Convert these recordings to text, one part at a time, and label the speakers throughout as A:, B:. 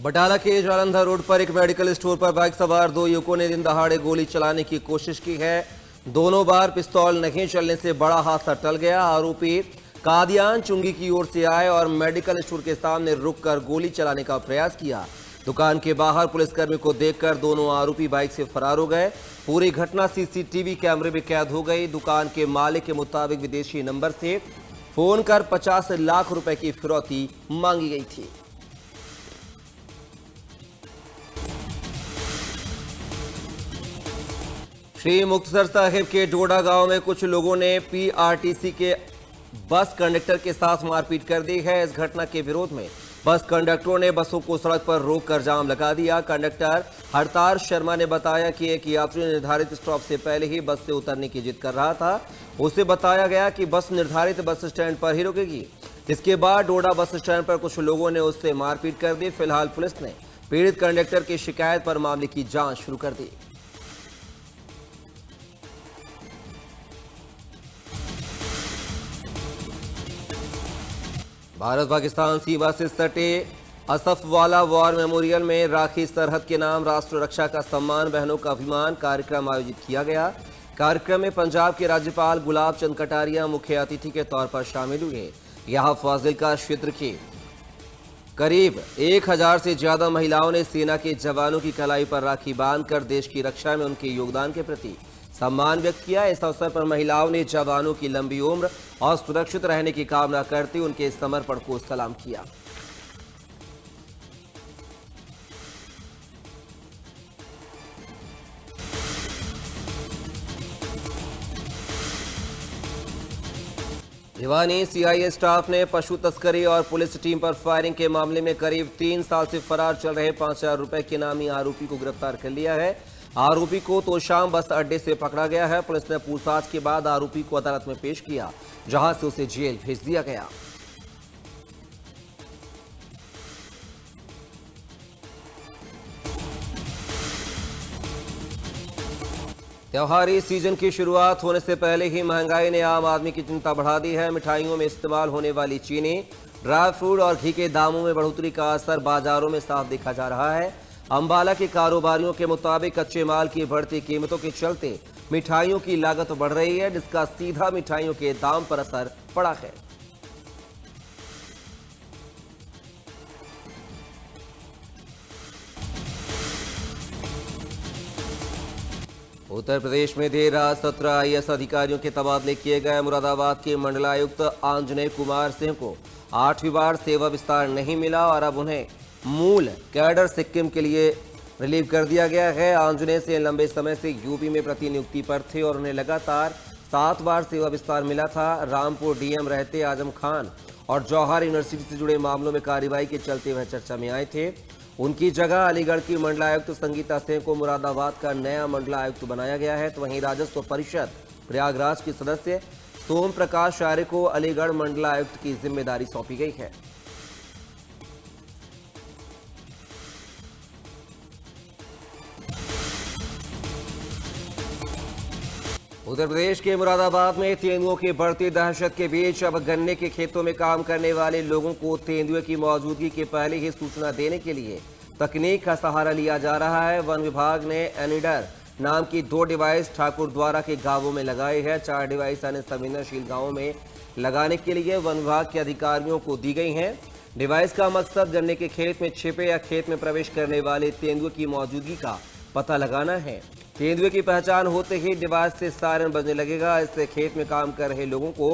A: बटाला के जालंधर रोड पर एक मेडिकल स्टोर पर बाइक सवार दो युवकों ने दिन दहाड़े गोली चलाने की कोशिश की है। दोनों बार पिस्तौल नहीं चलने से बड़ा हादसा टल गया। आरोपी कादियान चुंगी की ओर से आए और मेडिकल स्टोर के सामने रुककर गोली चलाने का प्रयास किया। दुकान के बाहर पुलिसकर्मी को देखकर दोनों आरोपी बाइक से फरार हो गए। पूरी घटना सीसीटीवी कैमरे में कैद हो गई। दुकान के मालिक के मुताबिक विदेशी नंबर से फोन कर 50 लाख रुपए की फिरौती मांगी गई थी। श्री मुक्तसर साहिब के डोडा गांव में कुछ लोगों ने पीआरटीसी के बस कंडक्टर के साथ मारपीट कर दी है। इस घटना के विरोध में बस कंडक्टरों ने बसों को सड़क पर रोककर जाम लगा दिया। कंडक्टर हरतार शर्मा ने बताया कि एक यात्री निर्धारित स्टॉप से पहले ही बस से उतरने की जिद कर रहा था। उसे बताया गया कि बस निर्धारित बस स्टैंड पर ही रुकेगी। इसके बाद डोडा बस स्टैंड पर कुछ लोगों ने उससे मारपीट कर दी। फिलहाल पुलिस ने पीड़ित कंडक्टर की शिकायत पर मामले की जांच शुरू कर दी। भारत पाकिस्तान सीमा से सटे असफवाला वॉर मेमोरियल में राखी सरहद के नाम राष्ट्र रक्षा का सम्मान बहनों का अभिमान कार्यक्रम आयोजित किया गया। कार्यक्रम में पंजाब के राज्यपाल गुलाब चंद कटारिया मुख्य अतिथि के तौर पर शामिल हुए। यहां फाजिलका क्षेत्र के करीब 1000 से ज्यादा महिलाओं ने सेना के जवानों की कलाई पर राखी बांधकर देश की रक्षा में उनके योगदान के प्रति सम्मान व्यक्त किया। इस अवसर पर महिलाओं ने जवानों की लंबी उम्र और सुरक्षित रहने की कामना करते उनके समर्पण को सलाम किया। भिवानी सीआईए स्टाफ ने पशु तस्करी और पुलिस टीम पर फायरिंग के मामले में करीब 3 साल से फरार चल रहे 5000 रुपए के नामी आरोपी को गिरफ्तार कर लिया है। आरोपी को तोशाम बस अड्डे से पकड़ा गया है। पुलिस ने पूछताछ के बाद आरोपी को अदालत में पेश किया, जहां से उसे जेल भेज दिया गया। त्योहारी सीजन की शुरुआत होने से पहले ही महंगाई ने आम आदमी की चिंता बढ़ा दी है। मिठाइयों में इस्तेमाल होने वाली चीनी, ड्राई फ्रूट और घी के दामों में बढ़ोतरी का असर बाजारों में साफ देखा जा रहा है। अंबाला के कारोबारियों के मुताबिक कच्चे माल की बढ़ती कीमतों के चलते मिठाइयों की लागत बढ़ रही है, जिसका सीधा मिठाइयों के दाम पर असर पड़ा है। उत्तर प्रदेश में देर रात 17 आईएएस अधिकारियों के तबादले किए गए। मुरादाबाद के मंडलायुक्त आंजनेय कुमार सिंह को 8वीं बार सेवा विस्तार नहीं मिला और अब उन्हें मूल कैडर सिक्किम के लिए रिलीव कर दिया गया है। आंजनेय से लंबे समय से यूपी में प्रतिनियुक्ति पर थे और उन्हें लगातार 7 बार सेवा विस्तार मिला था। रामपुर डीएम रहते आजम खान और जौहर यूनिवर्सिटी से जुड़े मामलों में कार्रवाई के चलते वह चर्चा में आए थे। उनकी जगह अलीगढ़ की मंडलायुक्त संगीता सिंह को मुरादाबाद का नया मंडलायुक्त बनाया गया है। तो वहीं राजस्व परिषद प्रयागराज के सदस्य सोम प्रकाश आर्य को अलीगढ़ मंडलायुक्त की जिम्मेदारी सौंपी गई है। उत्तर प्रदेश के मुरादाबाद में तेंदुओं की बढ़ती दहशत के बीच अब गन्ने के खेतों में काम करने वाले लोगों को तेंदुए की मौजूदगी के पहले ही सूचना देने के लिए तकनीक का सहारा लिया जा रहा है। वन विभाग ने एनिडर नाम की 2 डिवाइस ठाकुर द्वारा के गांवों में लगाई है। 4 डिवाइस अन्य संवेदनशील गांवों में लगाने के लिए वन विभाग के अधिकारियों को दी गई हैं। डिवाइस का मकसद गन्ने के खेत में छिपे या खेत में प्रवेश करने वाले तेंदुए की मौजूदगी का पता लगाना है। तेंदुए की पहचान होते ही डिवाइस से सायरन बजने लगेगा। इससे खेत में काम कर रहे लोगों को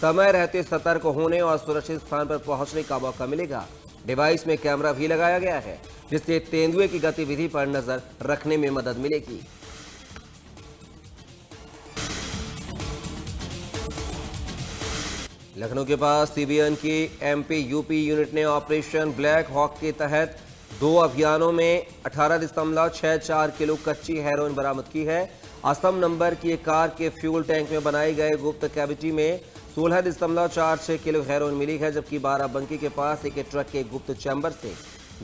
A: समय रहते सतर्क होने और सुरक्षित स्थान पर पहुंचने का मौका मिलेगा। डिवाइस में कैमरा भी लगाया गया है, जिससे तेंदुए की गतिविधि पर नजर रखने में मदद मिलेगी। लखनऊ के पास सीबीएन की एमपी यूपी यूनिट ने ऑपरेशन ब्लैक हॉक के तहत 2 अभियानों में 18.64 किलो कच्ची हेरोइन बरामद की है। असम नंबर की एक कार के फ्यूल टैंक में बनाई गए गुप्त कैविटी में 16.46 किलो हेरोइन मिली है, जबकि बाराबंकी के पास एक ट्रक के गुप्त चैम्बर से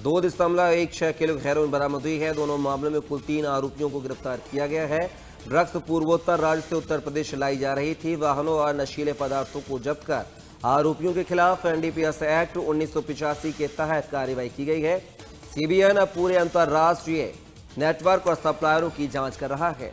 A: 2.16 किलो हेरोइन बरामद हुई है। दोनों मामलों में कुल 3 आरोपियों को गिरफ्तार किया गया है। ड्रग्स पूर्वोत्तर राज्य से उत्तर प्रदेश लाई जा रही थी। वाहनों और नशीले पदार्थों को जब्त कर आरोपियों के खिलाफ एनडीपीएस एक्ट 1985 के तहत कार्रवाई की गई है। सीबीएन अब पूरे अंतर्राष्ट्रीय नेटवर्क और सप्लायरों की जांच कर रहा है।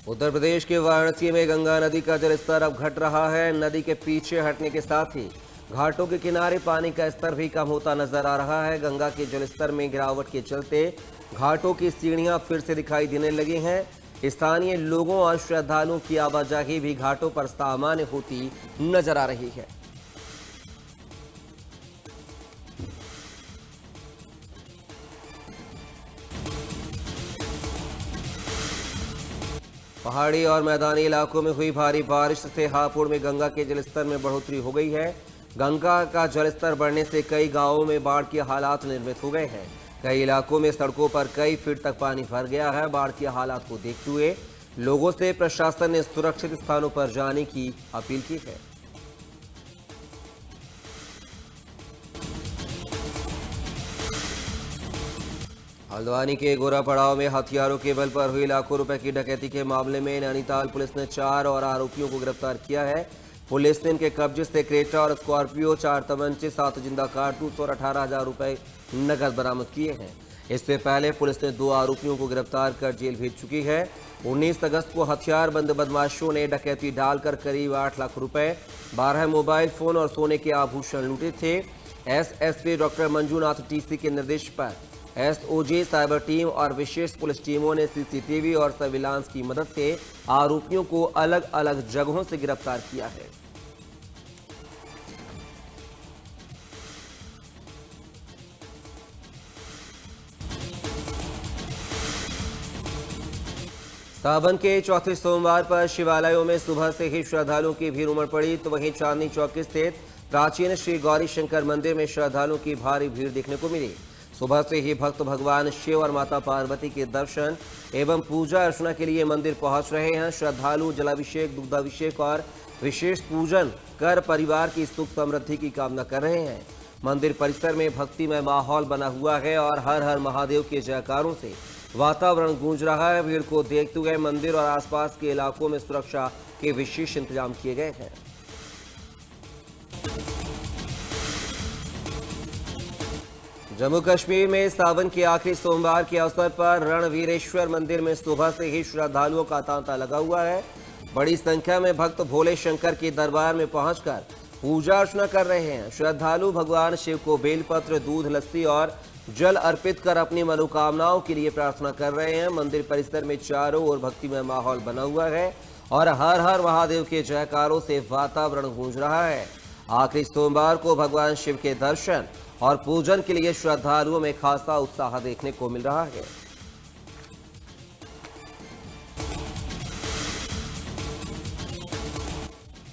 A: उत्तर प्रदेश के वाराणसी में गंगा नदी का जलस्तर अब घट रहा है। नदी के पीछे हटने के साथ ही घाटों के किनारे पानी का स्तर भी कम होता नजर आ रहा है। गंगा के जलस्तर में गिरावट के चलते घाटों की सीढ़ियां फिर से दिखाई देने लगी हैं। स्थानीय लोगों और श्रद्धालुओं की आवाजाही भी घाटों पर सामान्य होती नजर आ रही है। पहाड़ी और मैदानी इलाकों में हुई भारी बारिश से हापुड़ में गंगा के जलस्तर में बढ़ोतरी हो गई है। गंगा का जलस्तर बढ़ने से कई गांवों में बाढ़ के हालात निर्मित हो गए हैं। कई इलाकों में सड़कों पर कई फीट तक पानी भर गया है। बाढ़ के हालात को देखते हुए लोगों से प्रशासन ने सुरक्षित स्थानों पर जाने की अपील की है। हल्द्वानी के गोरा पड़ाव में हथियारों के बल पर हुई लाखों रुपए की डकैती के मामले में नैनीताल पुलिस ने 4 और आरोपियों को गिरफ्तार किया है। पुलिस ने इनके कब्जे से क्रेटा और स्कॉर्पियो, 4 तमंचे, 7 जिंदा कारतूस और 18,000 रुपए नकद बरामद किए हैं। इससे पहले पुलिस ने 2 आरोपियों को गिरफ्तार कर जेल भेज चुकी है। 19 अगस्त को हथियारबंद बदमाशों ने डकैती डालकर करीब 8 लाख रुपए, 12 मोबाइल फोन और सोने के आभूषण लूटे थे। एसएसपी डॉक्टर मंजूनाथ टीसी के निर्देश पर एसओजी साइबर टीम और विशेष पुलिस टीमों ने सीसीटीवी और सर्विलांस की मदद से आरोपियों को अलग अलग जगहों से गिरफ्तार किया है। सावन के चौथे सोमवार पर शिवालयों में सुबह से ही श्रद्धालुओं की भीड़ उमड़ पड़ी, तो वहीं चांदनी चौक स्थित प्राचीन श्री गौरी शंकर मंदिर में श्रद्धालुओं की भारी भीड़ देखने को मिली। सुबह से ही भक्त भगवान शिव और माता पार्वती के दर्शन एवं पूजा अर्चना के लिए मंदिर पहुंच रहे हैं। श्रद्धालु जलाभिषेक, दुग्धाभिषेक और विशेष पूजन कर परिवार की सुख समृद्धि की कामना कर रहे हैं। मंदिर परिसर में भक्तिमय माहौल बना हुआ है और हर हर महादेव के जयकारों से वातावरण गूंज रहा है। भीड़ को देखते हुए मंदिर और आसपास के इलाकों में सुरक्षा के विशेष इंतजाम किए गए हैं। जम्मू कश्मीर में सावन के आखिरी सोमवार के अवसर पर रणवीरेश्वर मंदिर में सुबह से ही श्रद्धालुओं का तांता लगा हुआ है। बड़ी संख्या में भक्त भोले शंकर के दरबार में पहुंचकर पूजा अर्चना कर रहे हैं। श्रद्धालु भगवान शिव को बेलपत्र, दूध, लस्सी और जल अर्पित कर अपनी मनोकामनाओं के लिए प्रार्थना कर रहे हैं। मंदिर परिसर में चारों ओर भक्तिमय माहौल बना हुआ है और हर हर महादेव के जयकारों से वातावरण गूंज रहा है। आखिरी सोमवार को भगवान शिव के दर्शन और पूजन के लिए श्रद्धालुओं में खासा उत्साह देखने को मिल रहा है।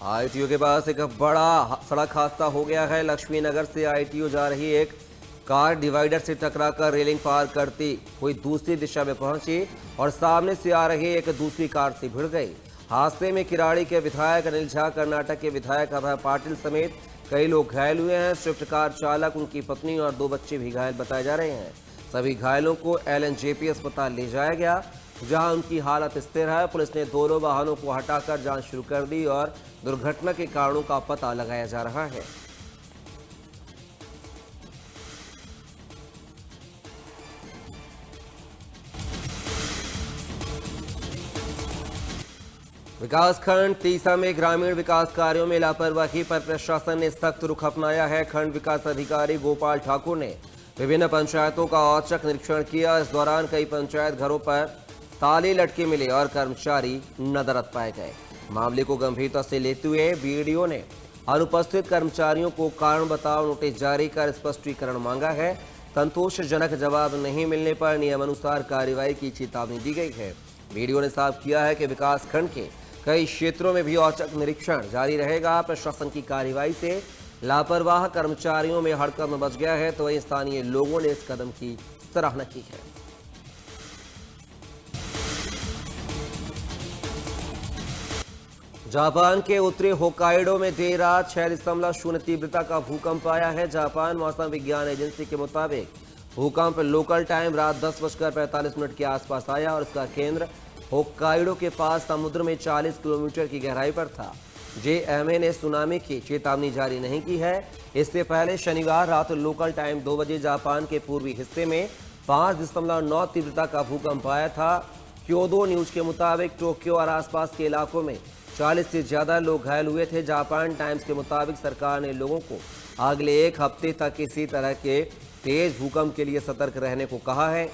A: आईटीओ के पास एक बड़ा सड़क हादसा हो गया है। लक्ष्मी नगर से आईटीओ जा रही एक कार डिवाइडर से टकराकर रेलिंग पार करती हुई दूसरी दिशा में पहुंची और सामने से आ रही एक दूसरी कार से भिड़ गई। हादसे में किराड़ी के विधायक अनिल झा, कर्नाटक के विधायक अभय पाटिल समेत कई लोग घायल हुए हैं। स्विफ्ट कार चालक, उनकी पत्नी और 2 बच्चे भी घायल बताए जा रहे हैं। सभी घायलों को एलएनजेपी अस्पताल ले जाया गया, जहां उनकी हालत स्थिर है। पुलिस ने दोनों वाहनों को हटाकर जांच शुरू कर दी और दुर्घटना के कारणों का पता लगाया जा रहा है। विकासखंड तीसा में ग्रामीण विकास कार्यों में लापरवाही पर प्रशासन ने सख्त रुख अपनाया है। खंड विकास अधिकारी गोपाल ठाकुर ने विभिन्न पंचायतों का औचक निरीक्षण किया। इस दौरान कई पंचायत घरों पर ताले लटके मिले और कर्मचारी नदारद पाए गए। मामले को गंभीरता से लेते हुए बीडीओ ने अनुपस्थित कर्मचारियों को कारण बताओ नोटिस जारी कर स्पष्टीकरण मांगा है। संतोषजनक जवाब नहीं मिलने पर नियमानुसार कार्रवाई की चेतावनी दी गई है। बीडीओ ने साफ किया है कि विकासखंड के कई क्षेत्रों में भी औचक निरीक्षण जारी रहेगा। प्रशासन की कार्रवाई से लापरवाह कर्मचारियों में हड़कंप मच गया है, तो वहीं स्थानीय लोगों ने इस कदम की सराहना की है। जापान के उत्तरी होक्काइडो में देर रात 6.0 तीव्रता का भूकंप आया है। जापान मौसम विज्ञान एजेंसी के मुताबिक भूकंप लोकल टाइम रात 10:45 के आसपास आया और इसका केंद्र होक्काइडो के पास समुद्र में 40 किलोमीटर की गहराई पर था। जेएमए ने सुनामी की चेतावनी जारी नहीं की है। इससे पहले शनिवार रात लोकल टाइम 2 बजे जापान के पूर्वी हिस्से में 5.9 तीव्रता का भूकंप आया था। क्योदो न्यूज के मुताबिक टोक्यो और आसपास के इलाकों में 40 से ज्यादा लोग घायल हुए थे। जापान टाइम्स के मुताबिक सरकार ने लोगों को अगले 1 हफ्ते तक इसी तरह के तेज भूकंप के लिए सतर्क रहने को कहा है।